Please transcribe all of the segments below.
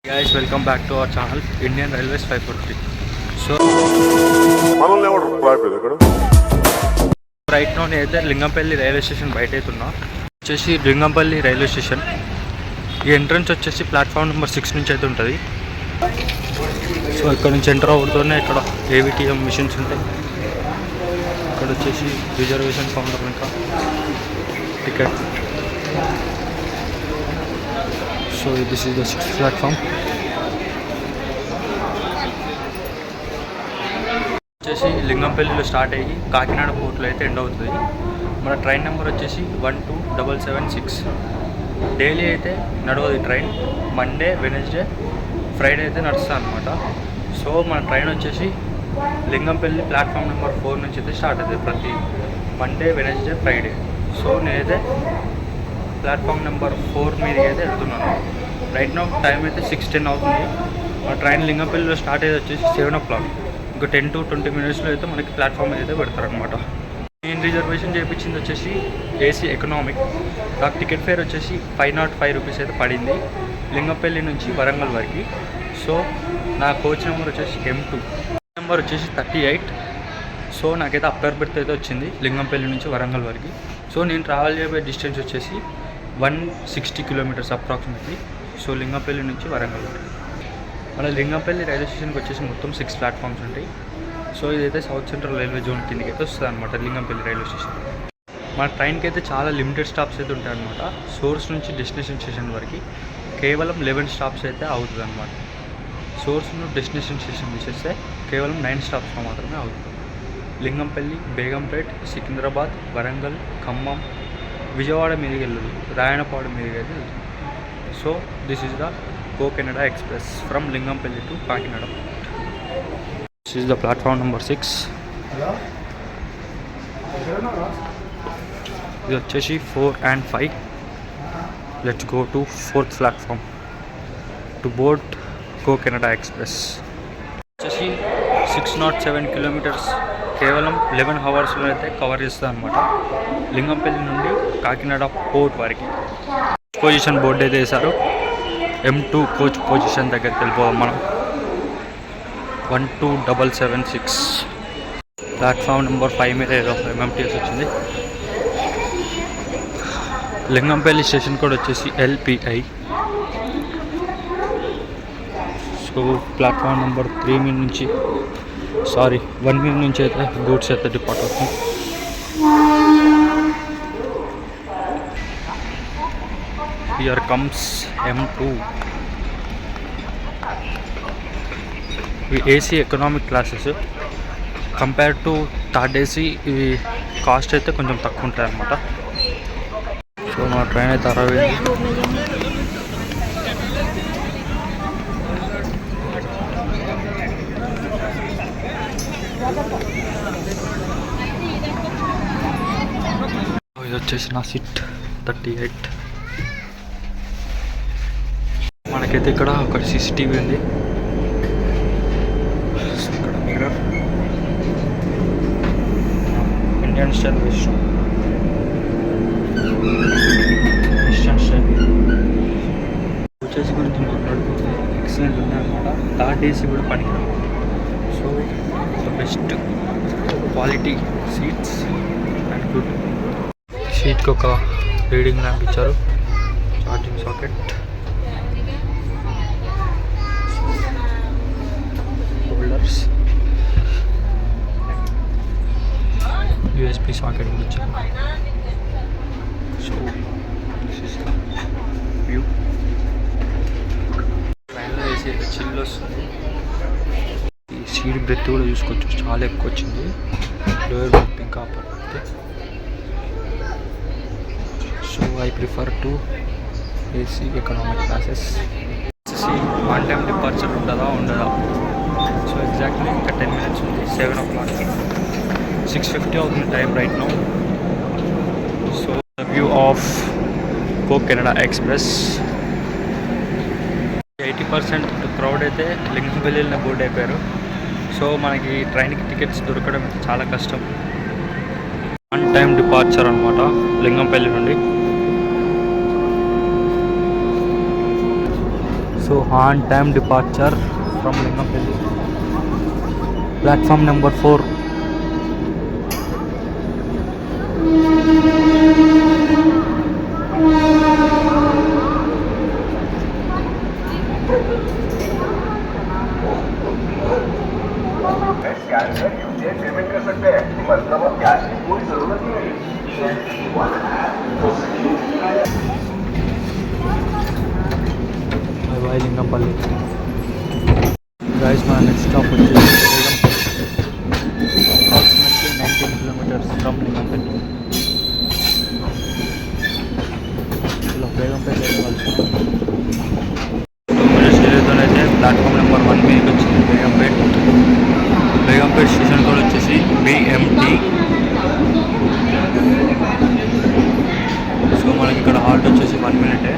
Guys, welcome back to our channel Indian Railways 543. So right now నేనైతే Lingampalli railway station బయట అవుతున్నా. వచ్చేసి Lingampalli railway station. ఈ ఎంట్రన్స్ వచ్చేసి ప్లాట్ఫామ్ నెంబర్ 6 నుంచి అయితే ఉంటుంది. సో ఇక్కడ నుంచి ఎంటర్ అవుతూనే ఇక్కడ ఏవిటిఎం మిషన్స్ ఉంటాయి. ఇక్కడ వచ్చేసి రిజర్వేషన్ కౌంటర్ ఇంకా ticket. So this is the 6th platform. వచ్చేసి లింగంపల్లిలో స్టార్ట్ అయ్యి కాకినాడ పోర్ట్లో అయితే ఎండ్ అవుతుంది. మన ట్రైన్ నెంబర్ వచ్చేసి 12776. డైలీ అయితే నడవదు ఈ ట్రైన్. మండే, వెనస్డే, ఫ్రైడే అయితే నడుస్తుంది అనమాట. సో మన ట్రైన్ వచ్చేసి లింగంపల్లి ప్లాట్ఫామ్ నెంబర్ 4 నుంచి అయితే స్టార్ట్ అవుతుంది ప్రతి మండే, వెనస్డే, ఫ్రైడే. సో నేనైతే ప్లాట్ఫామ్ నెంబర్ 4 మీదకి అయితే వెళ్తున్నాను. రైట్ నౌ టైం అయితే 6:10 అవుతుంది. మా ట్రైన్ లింగంపల్లిలో స్టార్ట్ అయ్యేది వచ్చేసి 7 o'clock. ఇంకా 10 to 20 minutesలో అయితే మనకి ప్లాట్ఫామ్ అయితే పెడతారనమాట. నేను రిజర్వేషన్ చేయించింది వచ్చేసి ఏసీ ఎకనామిక్. నాకు టికెట్ ఫేర్ వచ్చేసి 505 రూపీస్ అయితే పడింది లింగంపల్లి నుంచి వరంగల్ వరకు. సో నా కోచ్ నెంబర్ వచ్చేసి M2, నెంబర్ వచ్చేసి 38. సో నాకైతే అప్పర్ బెర్త్ అయితే వచ్చింది లింగంపల్లి నుంచి వరంగల్ వరకు. సో నేను ట్రావెల్ చేయబోయే డిస్టెన్స్ వచ్చేసి 160 kilometers అప్రాక్సిమేట్లీ. సో లింగంపల్లి నుంచి వరంగల్ వరకు. మన లింగంపల్లి రైల్వే స్టేషన్కి వచ్చేసి మొత్తం 6 ప్లాట్ఫామ్స్ ఉంటాయి. సో ఇదైతే సౌత్ సెంట్రల్ రైల్వే జోన్ కిందకి అయితే వస్తుంది అనమాట లింగంపల్లి రైల్వే స్టేషన్. మన ట్రైన్కి అయితే చాలా లిమిటెడ్ స్టాప్స్ అయితే ఉంటాయి అనమాట. సోర్స్ నుంచి డెస్టినేషన్ స్టేషన్ వరకు కేవలం 11 స్టాప్స్ అయితే అవుతుంది అనమాట. సోర్స్ నుండి డెస్టినేషన్ స్టేషన్ తీసేస్తే కేవలం 9 స్టాప్స్లో మాత్రమే అవుతుంది. లింగంపల్లి, బేగంపేట్, సికింద్రాబాద్, వరంగల్, ఖమ్మం, విజయవాడ మీదకి వెళ్ళదు, రాయనపాడు మీదకి అయితే వెళ్తుంది. So this is the Go Canada Express from Lingampalli to Kakinada. This is the platform number 6. ఇది వచ్చేసి 4 and 5. Let's go to 4th platform to board Go Canada Express. వచ్చేసి 607 kilometers కేవలం 11 hours-లో అయితే కవర్ చేస్తుంది అనమాట లింగంపల్లి నుండి కాకినాడ పోర్ట్ వరకు. పొజిషన్ బోర్డు అయితే వేశారు. M2 కోచ్ పొజిషన్ దగ్గరికి వెళ్ళిపోదాం మనం. 12776 ప్లాట్ఫామ్ నెంబర్ 5 మీద ఏదో MMTS వచ్చింది. లింగంపల్లి స్టేషన్ కోడ్ వచ్చేసి LPI. సో ప్లాట్ఫామ్ నెంబర్ 3 మీద నుంచి 1 మీద నుంచి అయితే గూడ్స్ అయితే డిపార్ట్ అవుతుంది. Here comes M2. ఇవి AC economic classes. Compare to third AC ఇవి కాస్ట్ అయితే కొంచెం తక్కువ ఉంటాయి అన్నమాట. సో మా ట్రైన్ అయితే అరవై. ఇది వచ్చేసి నా సీట్ 38. మనకైతే ఇక్కడ ఒక CCTV ఉంది. ఇక్కడ mirror, Indian style, western style వచ్చేసి గురించి మాట్లాడుకుంటే ఎక్సలెంట్ ఉన్నాయన్నమాట. థర్డ్ ఏసీ కూడా పనికిరాదు. So the best quality seats and good. సీట్కి ఒక రీడింగ్ ల్యాంప్ ఇచ్చారు, ఛార్జింగ్ సాకెట్, USB సాకెట్ కూడా వచ్చింది. So this is the view. ట్రైన్లో వేసి చిల్లు వస్తుంది. ఈ సీట్ బ్రెత్ కూడా చూసుకోవచ్చు, చాలా ఎక్కువ వచ్చింది. లోయర్ బ్రెత్ ఇంకా పడితే. So I prefer to AC economic classes. One time departure ఉంటుందా ఉండదా? సో ఎగ్జాక్ట్లీ ఇంకా 10 minutes ఉంది. 7 o'clock, 6:50 అవుతుంది time right now. So the view of go Canada express. 80% crowd అయితే లింగంపల్లిలో బోర్డ్ అయిపోయారు. సో మనకి ట్రైన్కి టికెట్స్ దొరకడం అయితే చాలా కష్టం. వన్ టైం డిపార్చర్ అనమాట లింగంపల్లి నుండి. So on time departure from Lingampally, platform number 4. Payment कर सकते हैं, मतलब अब कैश की कोई जरूरत नहीं है. Bye bye Lingampally. గైస్ మన నెక్స్ట్ స్టాప్ వచ్చేసి అప్రాక్సిమేట్లీ 19 కిలోమీటర్స్ ఫ్రమ్ లింగంపల్లి. ఇలా బేగంపేట వెళ్ళవలసిన 2 మినిట్స్ డిలేతోనైతే ప్లాట్ఫామ్ నెంబర్ 1 మీదకి వచ్చింది బేగంపేట. బేగంపేట స్టేషన్ కోడ్ వచ్చేసి BMT. సో మనకి ఇక్కడ హాల్ట్ వచ్చేసి 1 మినిటే.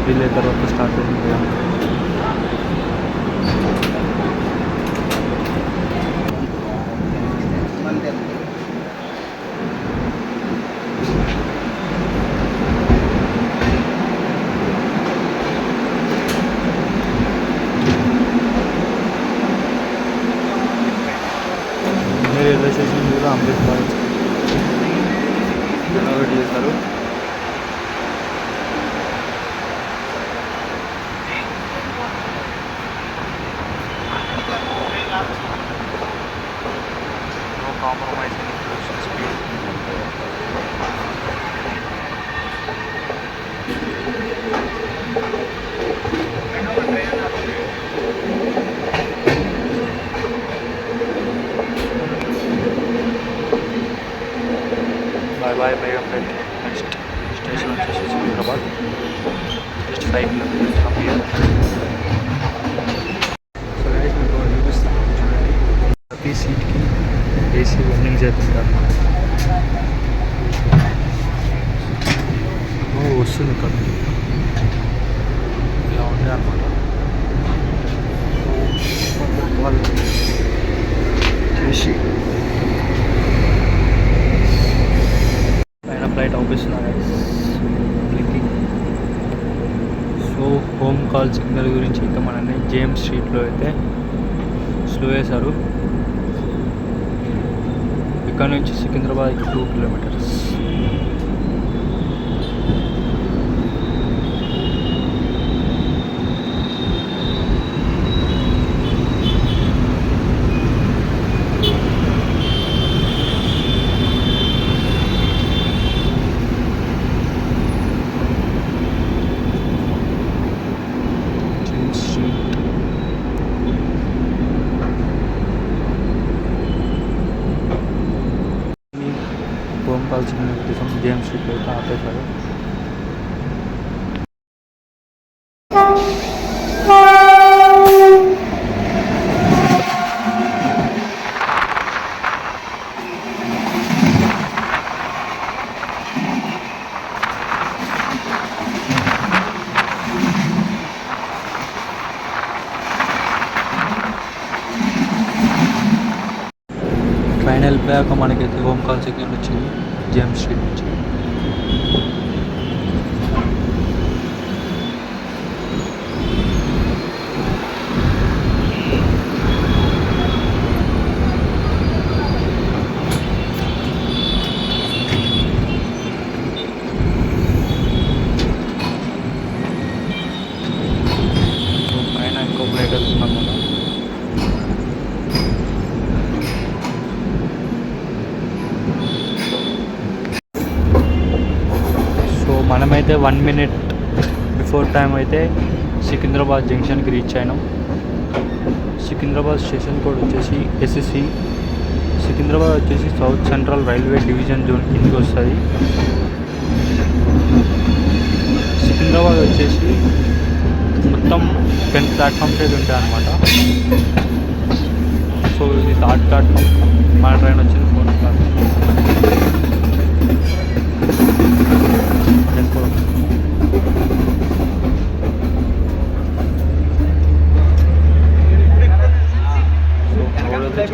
డిలే తర్వాత స్టార్ట్ అయింది. రైల్వే స్టేషన్ కూడా అంబేద్కర్ వెయిట్ చేస్తారు. No compromise in cruise speed. Bye bye Begumpet. Next station వచ్చేసి Secunderabad. Just 5 kilometers from here. So guys, మీకు చూపిస్తాను చూడండి. ప్రతి సీట్కి ఏసీ రన్నింగ్ చేస్తుంటారు. వస్తుంది కదా ఇలా ఉంది అన్నమాట. వాళ్ళు చేసి పైన ఫ్లైట్ అవుపిస్తున్నారు blinking. So home call signal గురించి అయితే మనల్ని జేమ్స్ స్ట్రీట్లో అయితే స్లో చేశారు. ఇక్కడ నుంచి సికింద్రాబాద్కి 2 కిలోమీటర్స్. హోమ్ కాల్ సిగ్నల్ కోసం జేమ్స్ స్ట్రీట్లో అయితే ఆపేశారు. ట్రైన్ వెళ్ళిపోయాక మనకైతే హోమ్ కాల్ సిగ్నల్ వచ్చింది జేమ్స్ స్ట్రీట్ నుంచి. పైన ఇంకో ఫ్లైట్ వెళ్తున్నాం మనం. మనమైతే 1 మినిట్ బిఫోర్ టైం అయితే సికింద్రాబాద్ జంక్షన్కి రీచ్ అయినాం. సికింద్రాబాద్ స్టేషన్ కోడ్ వచ్చేసి SC. సికింద్రాబాద్ వచ్చేసి south central railway division zone కిందకి వస్తుంది. సికింద్రాబాద్ వచ్చేసి మొత్తం 10 ప్లాట్ఫామ్స్ అయితే ఉంటాయి అన్నమాట. సో ఇది 3rd ప్లాట్ఫామ్. మన ట్రైన్ వచ్చింది 4th ప్లాట్ఫామ్.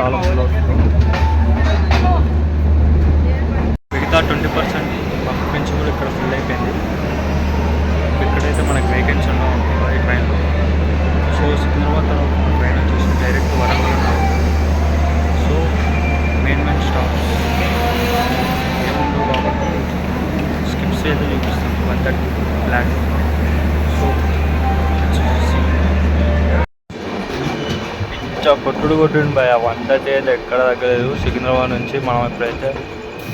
చాలా ఫుల్ అవుతుంది. మిగతా 20% నుంచి కూడా ఇక్కడ ఫుల్ అయిపోయింది. ఇక్కడైతే మనకి వేకెన్సీ ఉండవు ఈ ట్రైన్లో. సో సికింద్రాబాద్ తర్వాత మన ట్రైన్ వచ్చేసి డైరెక్ట్ వరంగల్ ఉన్నాము. సో మెయిన్ స్టాప్స్ ఏముండవు కాబట్టి స్కిప్స్ అయితే చూపిస్తాం 130 బ్లాక్. సో ఇంకా కొట్టుడు భయ 130 అయితే ఎక్కడ తగ్గలేదు. సికింద్రాబాద్ నుంచి మనం ఎప్పుడైతే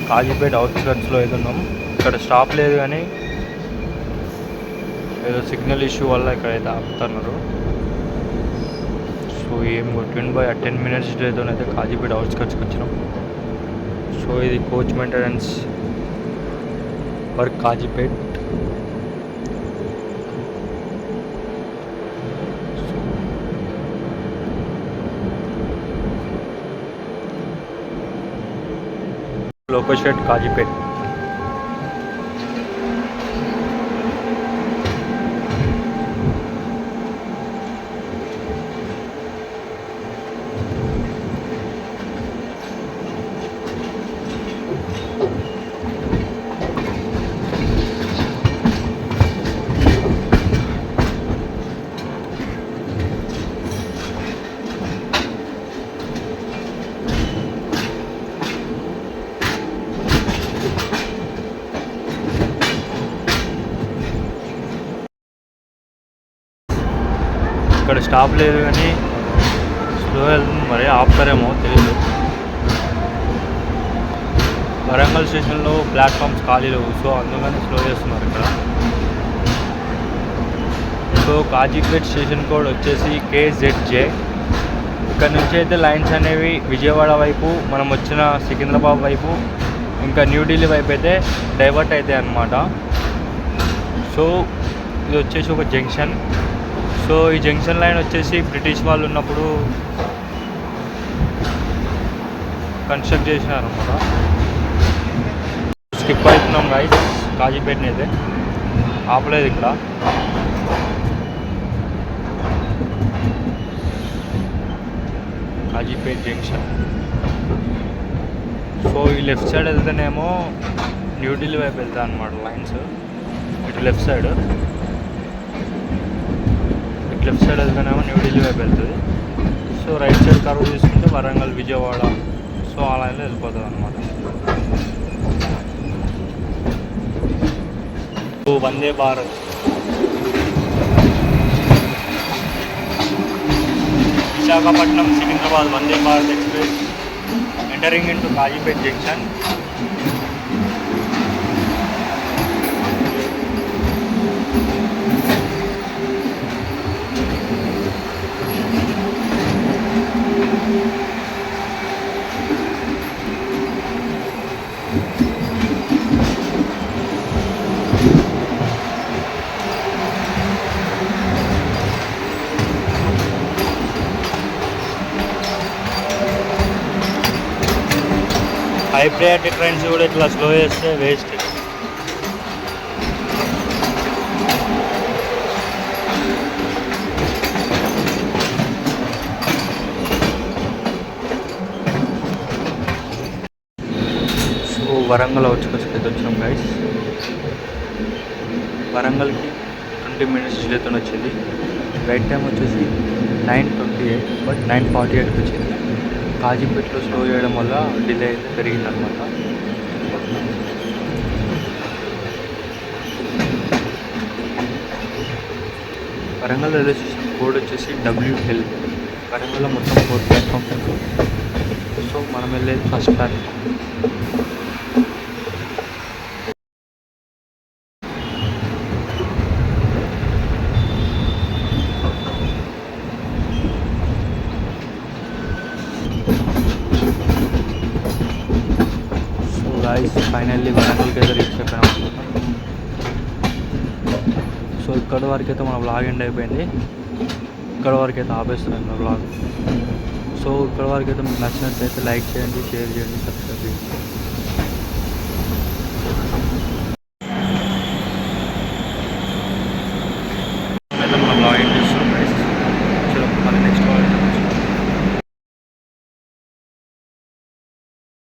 కాజీపేట అవుట్స్కట్స్లో అయితే ఉన్నాం. ఇక్కడ స్టాప్ లేదు కానీ ఏదో సిగ్నల్ ఇష్యూ వల్ల ఇక్కడైతే ఆపుతున్నారు. సో ఏం కొట్టిండు భయ 10 minutes అయితే కాజీపేట అవుట్స్కట్స్కి వచ్చినాం. సో ఇది coach maintenance work Kazipet. Loco shed Kazipet. ఇక్కడ స్టాప్ లేదు కానీ స్లో వెళ్తుంది, మరి ఆపుతారేమో తెలియదు. వరంగల్ స్టేషన్లో ప్లాట్ఫామ్స్ ఖాళీ లేవు, సో అందుకని స్లో చేస్తున్నారు ఇక్కడ. సో కాజీపేట్ స్టేషన్ కోడ్ వచ్చేసి KZJ. ఇక్కడ నుంచి అయితే లైన్స్ అనేవి విజయవాడ వైపు, మనం వచ్చిన సికింద్రాబాద్ వైపు, ఇంకా న్యూఢిల్లీ వైపు అయితే డైవర్ట్ అవుతాయి అన్నమాట. సో ఇది వచ్చేసి ఒక జంక్షన్. సో ఈ జంక్షన్ లైన్ వచ్చేసి బ్రిటిష్ వాళ్ళు ఉన్నప్పుడు కన్స్ట్రక్ట్ చేసినారు అన్నమాట. స్కిప్ అవుతున్నాం గైస్ కాజీపేటని అయితే, ఆపలేదు ఇక్కడ. కాజీపేట్ జంక్షన్. సో ఈ లెఫ్ట్ సైడ్ వెళ్తేనేమో న్యూఢిల్లీ వైపు వెళ్తాయి అన్నమాట లైన్స్. ఇటు లెఫ్ట్ సైడ్ వెళ్తేనేమో న్యూఢిల్లీ వైపు వెళ్తుంది. సో రైట్ సైడ్ కర్వ్ తీసుకుంటే వరంగల్, విజయవాడ, సో ఆ లైన్లో వెళ్ళిపోతుంది అన్నమాట. Vande Bharat. Visakhapatnam Secunderabad Vande Bharat express entering into Kazipet junction. High priority trains కూడా ఇట్లా స్లో చేస్తే వేస్ట్. సో వరంగల్ అవుట్స్కట్స్కి అయితే వచ్చినాం గైస్. వరంగల్కి 20 minutes డిలేతో వచ్చింది. రైట్ టైం వచ్చేసి 9:28, బట్ 9:48కి వచ్చింది. కాజీపేటలో స్లో చేయడం వల్ల డిలే అయితే పెరిగిందనమాట. వరంగల్ రైల్వే స్టేషన్ కోడ్ వచ్చేసి WL. వరంగల్లో మొత్తం 4 ప్లాట్ఫామ్స్ ఉంటాయి. సో మనం వెళ్ళేది ఫస్ట్ ప్లాట్ఫామ్. ఫైనల్లీ వరంగల్కి అయితే రీచ్ అయిపోయినాం అనుకుంటాం. సో ఇక్కడ వరకు అయితే మన బ్లాగ్ ఎండ్ అయిపోయింది. ఇక్కడ వరకు అయితే ఆపేస్తున్నాం మన బ్లాగ్. సో ఇక్కడ వరకు అయితే మీకు నచ్చినట్లయితే లైక్ చేయండి, షేర్ చేయండి, సబ్స్క్రైబ్ చేయండి.